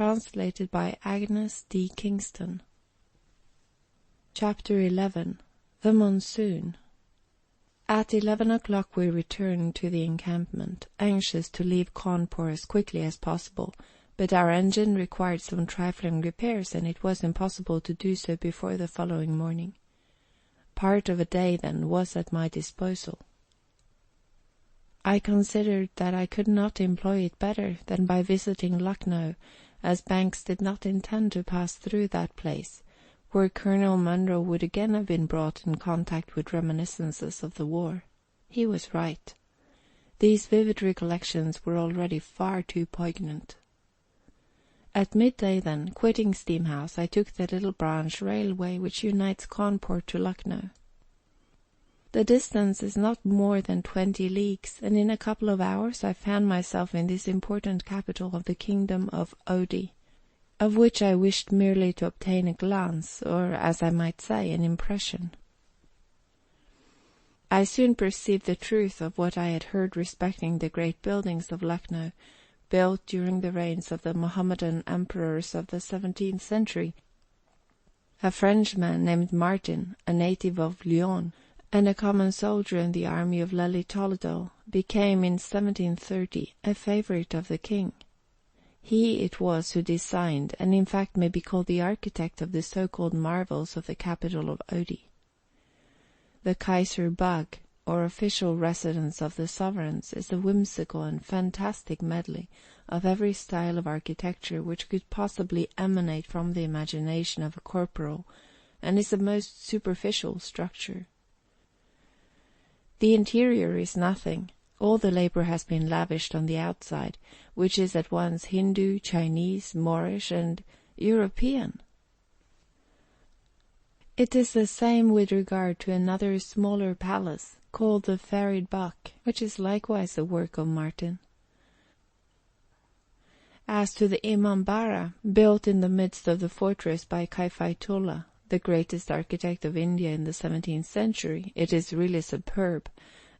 Translated by Agnes D. Kingston. Chapter 11. The Monsoon. At 11 o'clock we returned to the encampment, anxious to leave Cawnpore as quickly as possible, but our engine required some trifling repairs, and it was impossible to do so before the following morning. Part of a day, then, was at my disposal. I considered that I could not employ it better than by visiting Lucknow, as Banks did not intend to pass through that place, where Colonel Munro would again have been brought in contact with reminiscences of the war. He was right. These vivid recollections were already far too poignant. At midday, then, quitting Steamhouse, I took the little branch railway which unites Cawnpore to Lucknow. The distance is not more than 20 leagues, and in a couple of hours I found myself in this important capital of the kingdom of Oude, of which I wished merely to obtain a glance, or, as I might say, an impression. I soon perceived the truth of what I had heard respecting the great buildings of Lucknow, built during the reigns of the Mohammedan emperors of the 17th century. A Frenchman named Martin, a native of Lyon, and a common soldier in the army of Lally Toledo, became in 1730 a favourite of the king. He it was who designed, and in fact may be called the architect of the so-called marvels of the capital of Oude. The Kaiser Bagh, or official residence of the sovereigns, is a whimsical and fantastic medley of every style of architecture which could possibly emanate from the imagination of a corporal, and is a most superficial structure. The interior is nothing. All the labour has been lavished on the outside, which is at once Hindu, Chinese, Moorish, and European. It is the same with regard to another smaller palace, called the Farid Bakh, which is likewise the work of Martin. As to the Imambara, built in the midst of the fortress by Kaifayatullah, the greatest architect of India in the 17th century, it is really superb,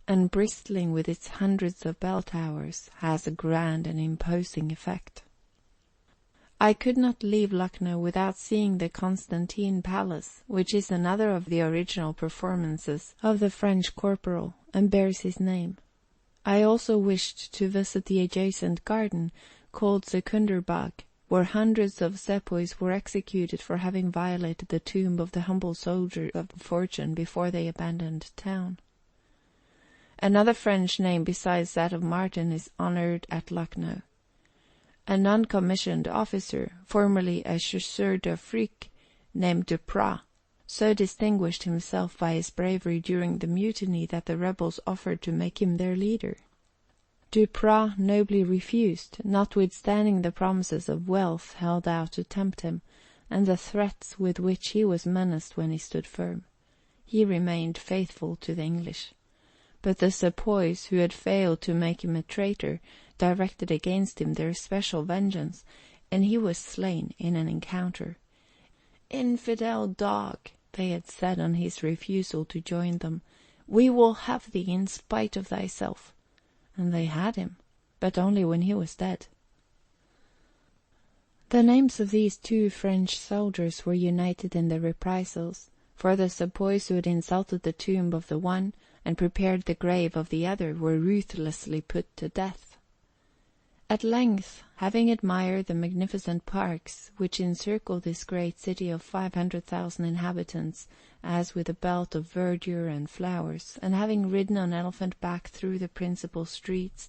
and bristling with its hundreds of bell towers, has a grand and imposing effect. I could not leave Lucknow without seeing the Constantine Palace, which is another of the original performances of the French corporal, and bears his name. I also wished to visit the adjacent garden, called Secundar Bagh, where hundreds of sepoys were executed for having violated the tomb of the humble soldier of fortune before they abandoned town. Another French name besides that of Martin is honoured at Lucknow. A non-commissioned officer, formerly a chasseur d'Afrique, named Duprat, so distinguished himself by his bravery during the mutiny that the rebels offered to make him their leader. Duprat nobly refused, notwithstanding the promises of wealth held out to tempt him, and the threats with which he was menaced when he stood firm. He remained faithful to the English. But the sepoys, who had failed to make him a traitor, directed against him their special vengeance, and he was slain in an encounter. "Infidel dog," they had said on his refusal to join them, "we will have thee in spite of thyself." And they had him, but only when he was dead. The names of these two French soldiers were united in the reprisals, for the sepoys who had insulted the tomb of the one and prepared the grave of the other were ruthlessly put to death. At length, having admired the magnificent parks which encircle this great city of 500,000 inhabitants, as with a belt of verdure and flowers, and having ridden on elephant-back through the principal streets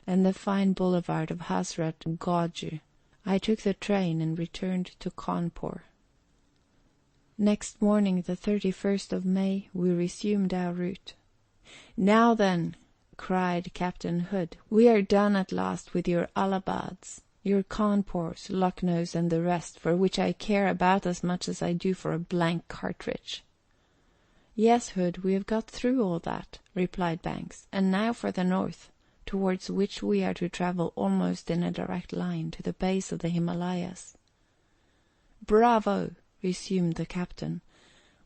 and the fine boulevard of Hazrat Gauj, I took the train and returned to Cawnpore. Next morning, the 31st of May, we resumed our route. "Now then," cried Captain Hood, "we are done at last with your Allahabads, your Cawnpores, Lucknows, and the rest, for which I care about as much as I do for a blank cartridge." "Yes, Hood, we have got through all that," replied Banks, "and now for the north, towards which we are to travel almost in a direct line to the base of the Himalayas." "Bravo!" resumed the captain.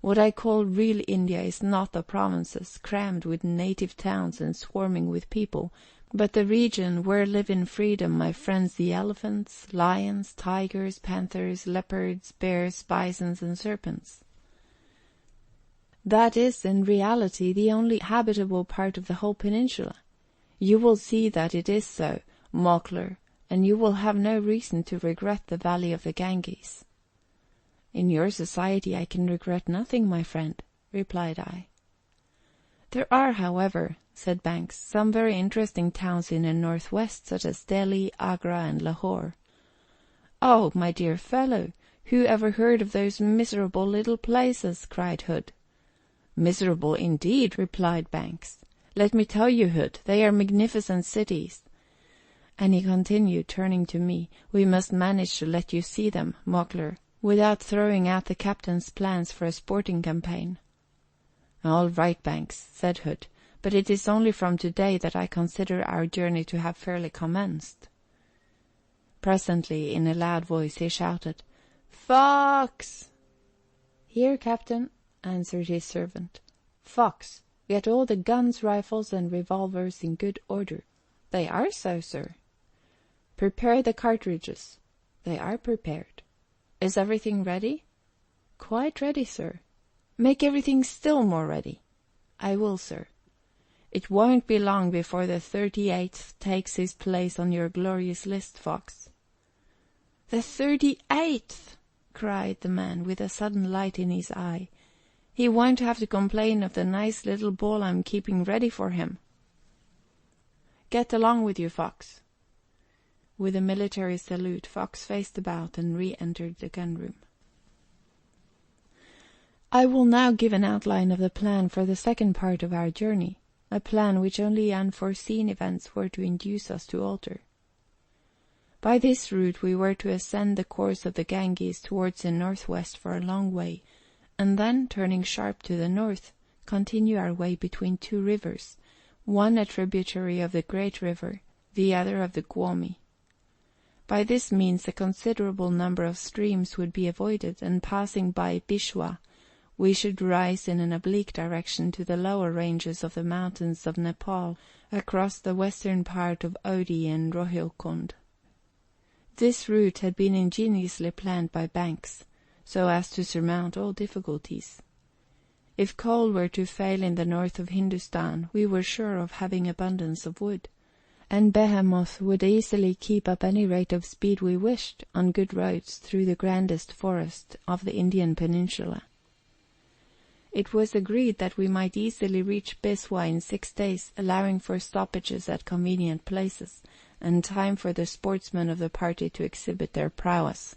"What I call real India is not the provinces, crammed with native towns and swarming with people, But the region where live in freedom my friends the elephants, lions, tigers, panthers, leopards, bears, bisons, and serpents. That is, in reality, the only habitable part of the whole peninsula. You will see that it is so, Mockler, and you will have no reason to regret the valley of the Ganges. In your society I can regret nothing, my friend, replied I. There are, however, said Banks, some very interesting towns in the northwest, such as Delhi, Agra, and Lahore. Oh, my dear fellow, who ever heard of those miserable little places? Cried Hood. Miserable indeed, replied Banks. Let me tell you, Hood, they are magnificent cities. And he continued, turning to me, we must manage to let you see them, Mockler, without throwing out the captain's plans for a sporting campaign. All right, Banks, said Hood, but it is only from today that I consider our journey to have fairly commenced. Presently, in a loud voice, he shouted, Fox! Here, Captain, answered his servant. Fox, get all the guns, rifles, and revolvers in good order. They are so, sir. Prepare the cartridges. They are prepared. Is everything ready? Quite ready, sir. Make everything still more ready. I will, sir. It won't be long before the 38th takes his place on your glorious list, Fox. The 38th! Cried the man, with a sudden light in his eye. He won't have to complain of the nice little ball I'm keeping ready for him. Get along with you, Fox. With a military salute, Fox faced about and re-entered the gun-room. I will now give an outline of the plan for the second part of our journey, a plan which only unforeseen events were to induce us to alter. By this route we were to ascend the course of the Ganges towards the northwest for a long way, and then, turning sharp to the north, continue our way between two rivers, one a tributary of the great river, the other of the Guomi. By this means a considerable number of streams would be avoided, and passing by Bishwa, we should rise in an oblique direction to the lower ranges of the mountains of Nepal, across the western part of Odi and Rohilkund. This route had been ingeniously planned by Banks, so as to surmount all difficulties. If coal were to fail in the north of Hindustan, we were sure of having abundance of wood, and Behemoth would easily keep up any rate of speed we wished on good roads through the grandest forest of the Indian peninsula. It was agreed that we might easily reach Biswa in 6 days, allowing for stoppages at convenient places, and time for the sportsmen of the party to exhibit their prowess.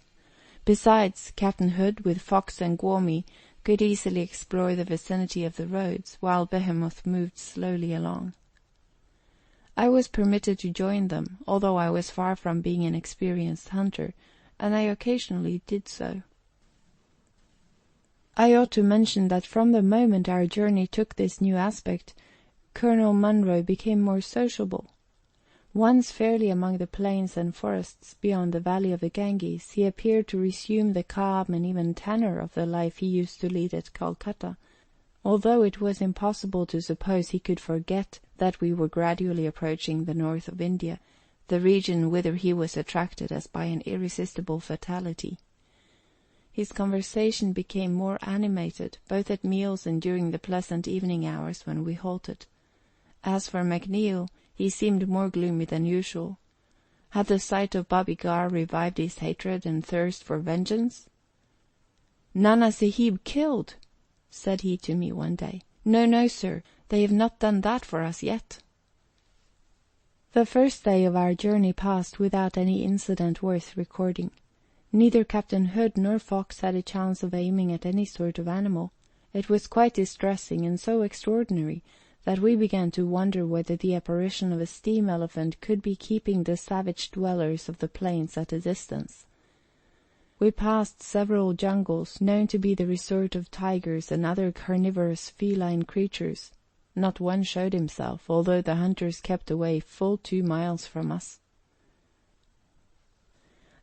Besides, Captain Hood, with Fox and Guomi, could easily explore the vicinity of the roads, while Behemoth moved slowly along. I was permitted to join them, although I was far from being an experienced hunter, and I occasionally did so. I ought to mention that from the moment our journey took this new aspect, Colonel Munro became more sociable. Once fairly among the plains and forests beyond the valley of the Ganges, he appeared to resume the calm and even tenor of the life he used to lead at Calcutta, although it was impossible to suppose he could forget that we were gradually approaching the north of India, the region whither he was attracted as by an irresistible fatality. His conversation became more animated, both at meals and during the pleasant evening hours when we halted. As for McNeill, he seemed more gloomy than usual. Had the sight of Bobby Gar revived his hatred and thirst for vengeance? "Nana Sahib killed," said he to me one day. "No, no, sir, they have not done that for us yet." The first day of our journey passed without any incident worth recording. Neither Captain Hood nor Fox had a chance of aiming at any sort of animal. It was quite distressing and so extraordinary that we began to wonder whether the apparition of a steam elephant could be keeping the savage dwellers of the plains at a distance. We passed several jungles known to be the resort of tigers and other carnivorous feline creatures. Not one showed himself, although the hunters kept away full 2 miles from us.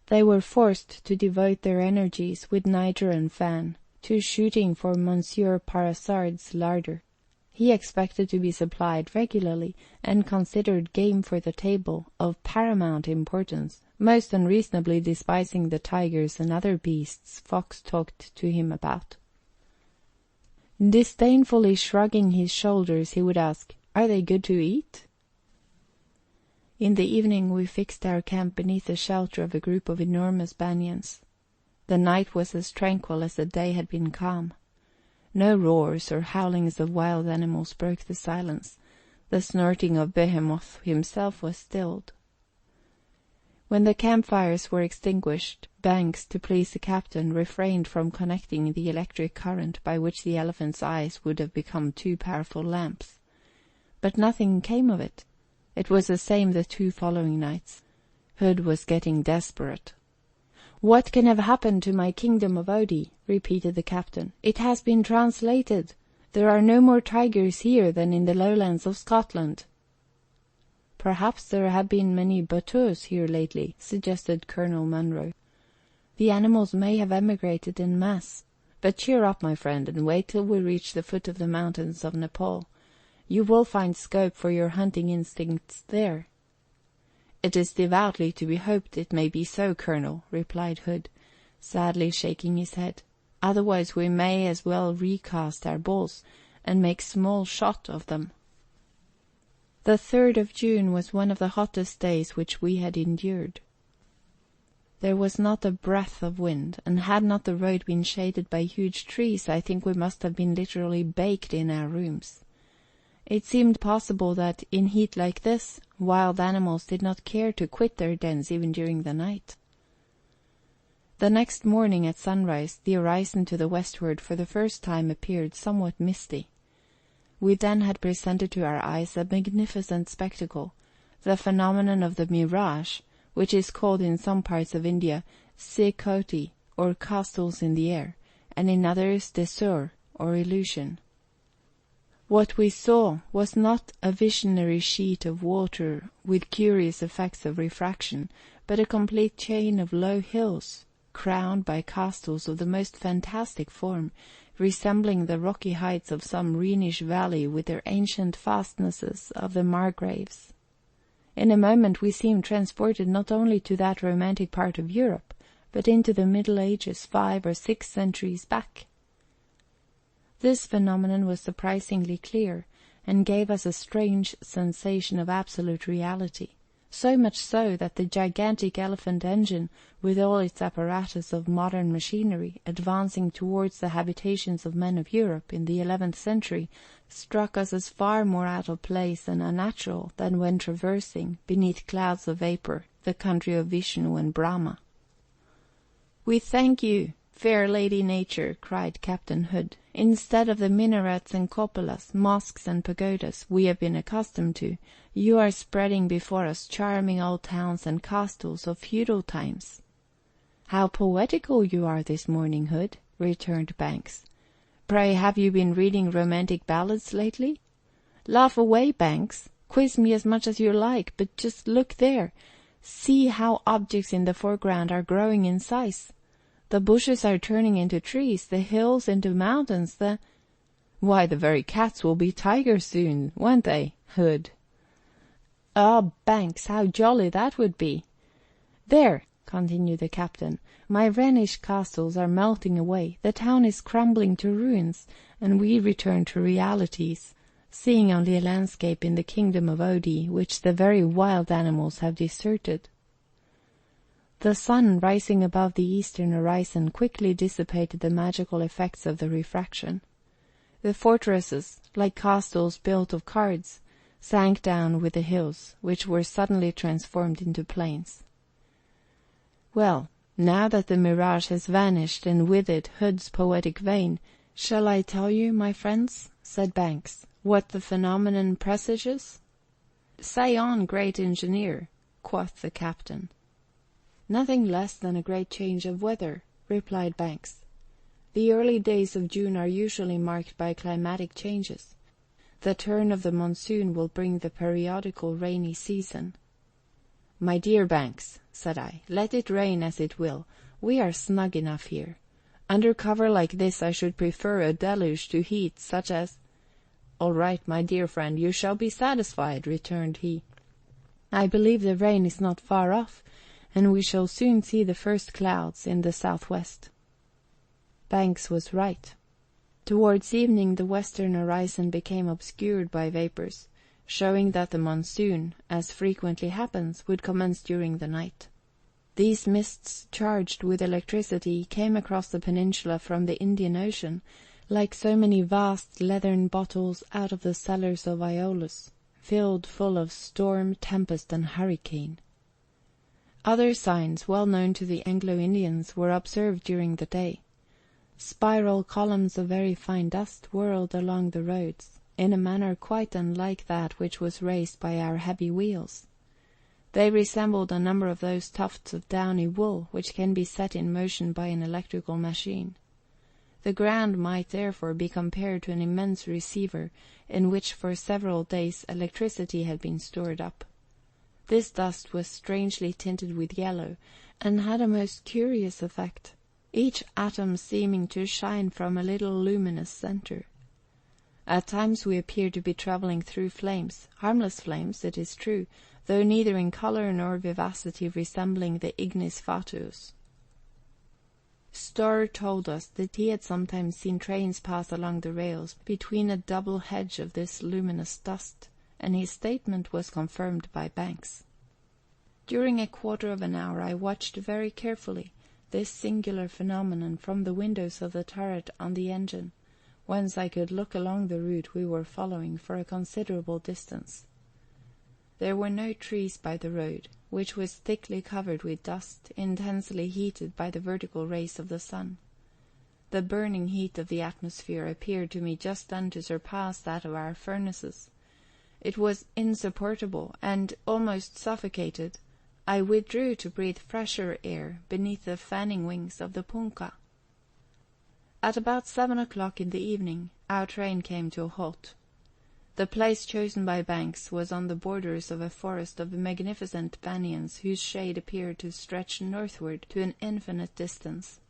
They were forced to devote their energies, with Niger and Fan, to shooting for Monsieur Parasard's larder. He expected to be supplied regularly, and considered game for the table of paramount importance, most unreasonably despising the tigers and other beasts Fox talked to him about. Disdainfully shrugging his shoulders, he would ask, "Are they good to eat?" In the evening we fixed our camp beneath the shelter of a group of enormous banyans. The night was as tranquil as the day had been calm. No roars or howlings of wild animals broke the silence. The snorting of Behemoth himself was stilled. When the campfires were extinguished, Banks, to please the captain, refrained from connecting the electric current by which the elephant's eyes would have become 2 powerful lamps. But nothing came of it. It was the same the 2 following nights. Hood was getting desperate. "What can have happened to my kingdom of Odie?" repeated the captain. "It has been translated. There are no more tigers here than in the lowlands of Scotland." "Perhaps there have been many bateaux here lately," suggested Colonel Munro. "The animals may have emigrated en masse. But cheer up, my friend, and wait till we reach the foot of the mountains of Nepal. You will find scope for your hunting instincts there." "It is devoutly to be hoped it may be so, Colonel," replied Hood, sadly shaking his head. "Otherwise we may as well recast our balls, and make small shot of them." The 3rd of June was one of the hottest days which we had endured. There was not a breath of wind, and had not the road been shaded by huge trees, I think we must have been literally baked in our rooms. It seemed possible that, in heat like this, wild animals did not care to quit their dens even during the night. The next morning at sunrise, the horizon to the westward for the first time appeared somewhat misty. We then had presented to our eyes a magnificent spectacle, the phenomenon of the mirage, which is called in some parts of India Sekoti, or castles in the air, and in others desur, or illusion. What we saw was not a visionary sheet of water with curious effects of refraction, but a complete chain of low hills, crowned by castles of the most fantastic form, resembling the rocky heights of some Rhenish valley with their ancient fastnesses of the Margraves. In a moment we seemed transported not only to that romantic part of Europe, but into the Middle Ages 5 or 6 centuries back. This phenomenon was surprisingly clear, and gave us a strange sensation of absolute reality, so much so that the gigantic elephant engine, with all its apparatus of modern machinery, advancing towards the habitations of men of Europe in the 11th century, struck us as far more out of place and unnatural than when traversing, beneath clouds of vapour, the country of Vishnu and Brahma. "We thank you, fair Lady Nature," cried Captain Hood. "Instead of the minarets and cupolas, mosques and pagodas we have been accustomed to, you are spreading before us charming old towns and castles of feudal times." "How poetical you are this morning, Hood," returned Banks. "Pray, have you been reading romantic ballads lately? Laugh away, Banks. Quiz me as much as you like, but just look there. See how objects in the foreground are growing in size. The bushes are turning into trees, the hills into mountains, Why, the very cats will be tigers soon, won't they, Hood?" "Ah, Banks, how jolly that would be! There," continued the captain, "my Rhenish castles are melting away, the town is crumbling to ruins, and we return to realities, seeing only a landscape in the kingdom of Odie which the very wild animals have deserted." The sun, rising above the eastern horizon, quickly dissipated the magical effects of the refraction. The fortresses, like castles built of cards, sank down with the hills, which were suddenly transformed into plains. "Well, now that the mirage has vanished, and with it Hood's poetic vein, shall I tell you, my friends," said Banks, "what the phenomenon presages?" "Say on, great engineer," quoth the captain. "Nothing less than a great change of weather," replied Banks. "The early days of June are usually marked by climatic changes. The turn of the monsoon will bring the periodical rainy season." "My dear Banks," said I, "let it rain as it will, we are snug enough here. Under cover like this I should prefer a deluge to heat such as—" "All right, my dear friend, you shall be satisfied," returned he. "I believe the rain is not far off, and we shall soon see the first clouds in the southwest." Banks was right. Towards evening the western horizon became obscured by vapours, showing that the monsoon, as frequently happens, would commence during the night. These mists, charged with electricity, came across the peninsula from the Indian Ocean, like so many vast leathern bottles out of the cellars of Aeolus, filled full of storm, tempest, and hurricane. Other signs, well known to the Anglo-Indians, were observed during the day. Spiral columns of very fine dust whirled along the roads, in a manner quite unlike that which was raised by our heavy wheels. They resembled a number of those tufts of downy wool which can be set in motion by an electrical machine. The ground might therefore be compared to an immense receiver in which for several days electricity had been stored up. This dust was strangely tinted with yellow, and had a most curious effect, each atom seeming to shine from a little luminous centre. At times we appeared to be travelling through flames, harmless flames, it is true, though neither in colour nor vivacity resembling the ignis fatuus. Storr told us that he had sometimes seen trains pass along the rails between a double hedge of this luminous dust, and his statement was confirmed by Banks. During a quarter of an hour I watched very carefully this singular phenomenon from the windows of the turret on the engine, whence I could look along the route we were following for a considerable distance. There were no trees by the road, which was thickly covered with dust, intensely heated by the vertical rays of the sun. The burning heat of the atmosphere appeared to me just then to surpass that of our furnaces. It was insupportable, and, almost suffocated, I withdrew to breathe fresher air beneath the fanning wings of the punkah. At about 7 o'clock in the evening, our train came to a halt. The place chosen by Banks was on the borders of a forest of magnificent banyans whose shade appeared to stretch northward to an infinite distance.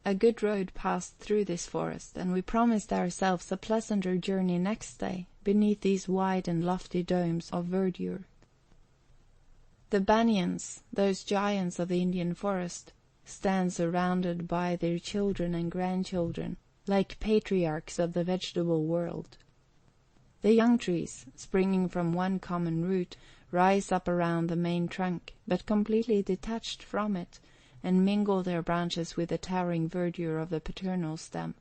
A good road passed through this forest, and we promised ourselves a pleasanter journey next day beneath these wide and lofty domes of verdure. The banyans, those giants of the Indian forest, stand surrounded by their children and grandchildren, like patriarchs of the vegetable world. The young trees, springing from one common root, rise up around the main trunk, but completely detached from it, and mingle their branches with the towering verdure of the paternal stem.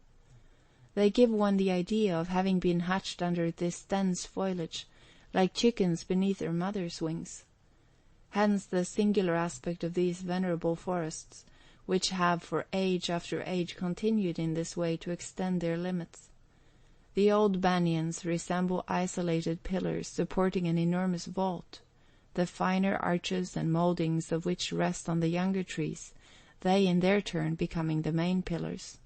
They give one the idea of having been hatched under this dense foliage, like chickens beneath their mother's wings. Hence the singular aspect of these venerable forests, which have for age after age continued in this way to extend their limits. The old banyans resemble isolated pillars supporting an enormous vault, the finer arches and mouldings of which rest on the younger trees, they in their turn becoming the main pillars.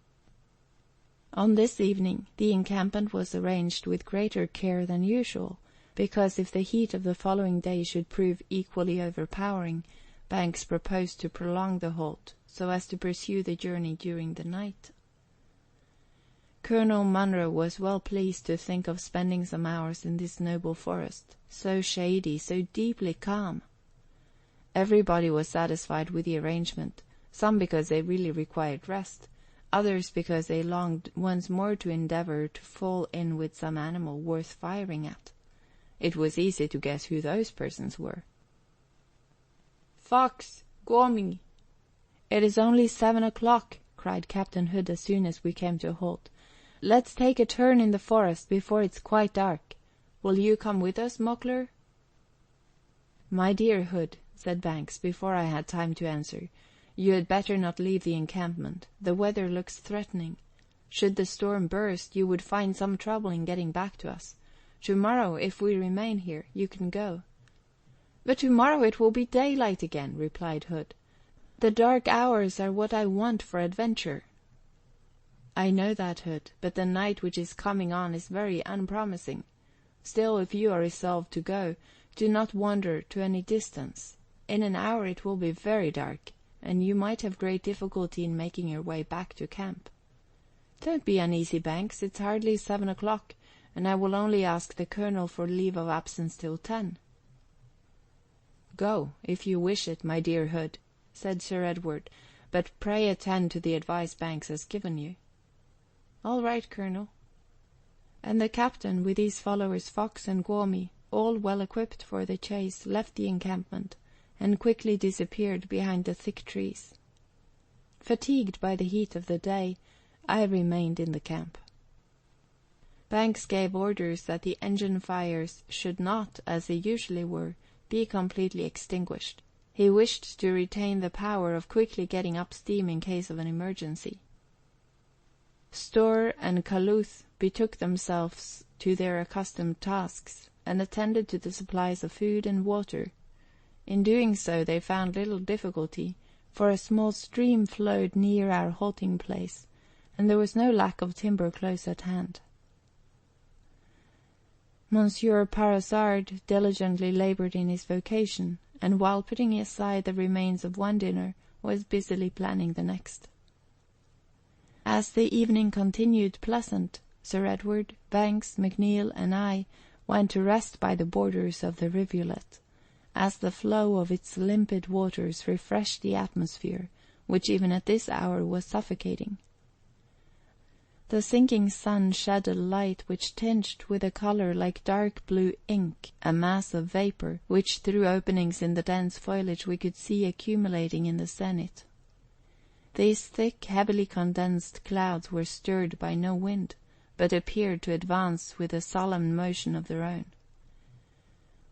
On this evening the encampment was arranged with greater care than usual, because if the heat of the following day should prove equally overpowering, Banks proposed to prolong the halt, so as to pursue the journey during the night. Colonel Munro was well pleased to think of spending some hours in this noble forest, so shady, so deeply calm. Everybody was satisfied with the arrangement, some because they really required rest, others because they longed once more to endeavour to fall in with some animal worth firing at. It was easy to guess who those persons were. "Fox, Gormy!" "It is only 7 o'clock," cried Captain Hood as soon as we came to a halt. "Let's take a turn in the forest before it's quite dark. Will you come with us, Mockler?" "My dear Hood," said Banks, before I had time to answer, "you had better not leave the encampment. The weather looks threatening. Should the storm burst, you would find some trouble in getting back to us. Tomorrow, if we remain here, you can go." "But tomorrow it will be daylight again," replied Hood. "The dark hours are what I want for adventure." "I know that, Hood, but the night which is coming on is very unpromising. Still, if you are resolved to go, do not wander to any distance. In an hour it will be very dark, and you might have great difficulty in making your way back to camp." "Don't be uneasy, Banks, it's hardly 7 o'clock, and I will only ask the colonel for leave of absence till 10. Go, if you wish it, my dear Hood, said Sir Edward, but pray attend to the advice Banks has given you. All right, Colonel. And the captain, with his followers Fox and Gwaumy, all well equipped for the chase, left the encampment, and quickly disappeared behind the thick trees. Fatigued by the heat of the day, I remained in the camp. Banks gave orders that the engine fires should not, as they usually were, be completely extinguished. He wished to retain the power of quickly getting up steam in case of an emergency. Storr and Kalluth betook themselves to their accustomed tasks, and attended to the supplies of food and water. In doing so they found little difficulty, for a small stream flowed near our halting place, and there was no lack of timber close at hand. Monsieur Parasard diligently laboured in his vocation, and while putting aside the remains of one dinner, was busily planning the next. As the evening continued pleasant, Sir Edward, Banks, McNeill, and I went to rest by the borders of the rivulet, as the flow of its limpid waters refreshed the atmosphere, which even at this hour was suffocating. The sinking sun shed a light which tinged with a colour like dark blue ink a mass of vapour, which through openings in the dense foliage we could see accumulating in the zenith. These thick, heavily condensed clouds were stirred by no wind, but appeared to advance with a solemn motion of their own.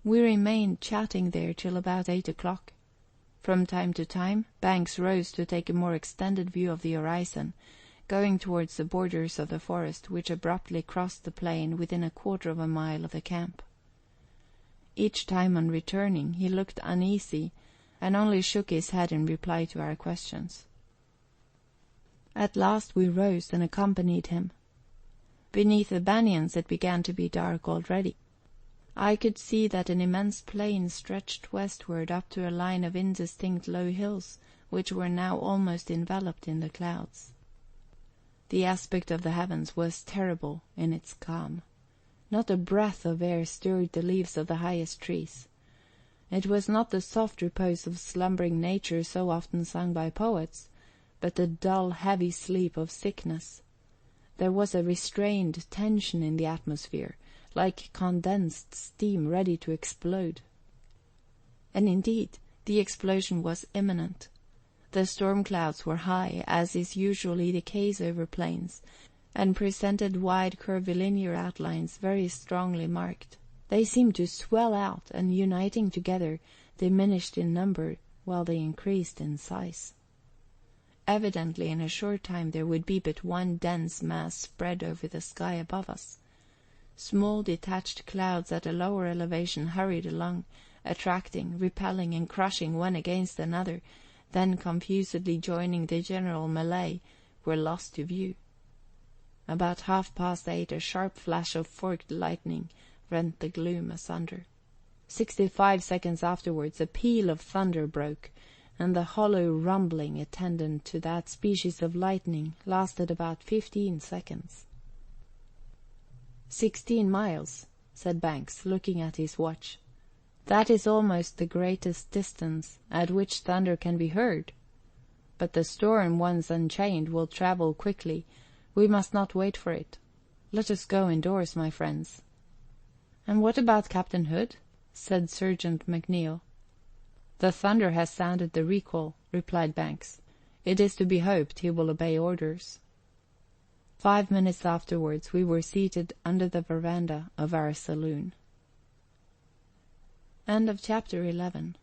We remained chatting there till about 8 o'clock. From time to time, Banks rose to take a more extended view of the horizon, going towards the borders of the forest which abruptly crossed the plain within a quarter of a mile of the camp. Each time on returning he looked uneasy, and only shook his head in reply to our questions. At last we rose and accompanied him. Beneath the banyans it began to be dark already. I could see that an immense plain stretched westward up to a line of indistinct low hills, which were now almost enveloped in the clouds. The aspect of the heavens was terrible in its calm. Not a breath of air stirred the leaves of the highest trees. It was not the soft repose of slumbering nature so often sung by poets, but the dull, heavy sleep of sickness. There was a restrained tension in the atmosphere, like condensed steam ready to explode. And indeed, the explosion was imminent. The storm clouds were high, as is usually the case over plains, and presented wide curvilinear outlines very strongly marked. They seemed to swell out, and uniting together, diminished in number while they increased in size. Evidently in a short time there would be but one dense mass spread over the sky above us. Small detached clouds at a lower elevation hurried along, attracting, repelling, and crushing one against another, then confusedly joining the general melee, were lost to view. About 8:30 a sharp flash of forked lightning rent the gloom asunder. 65 seconds afterwards a peal of thunder broke, and the hollow rumbling attendant to that species of lightning lasted about 15 seconds. 16 miles, said Banks, looking at his watch. That is almost the greatest distance at which thunder can be heard. But the storm, once unchained, will travel quickly. We must not wait for it. Let us go indoors, my friends. And what about Captain Hood? Said Sergeant McNeill. The thunder has sounded the recall, replied Banks. It is to be hoped he will obey orders. 5 minutes afterwards we were seated under the veranda of our saloon. End of chapter 11.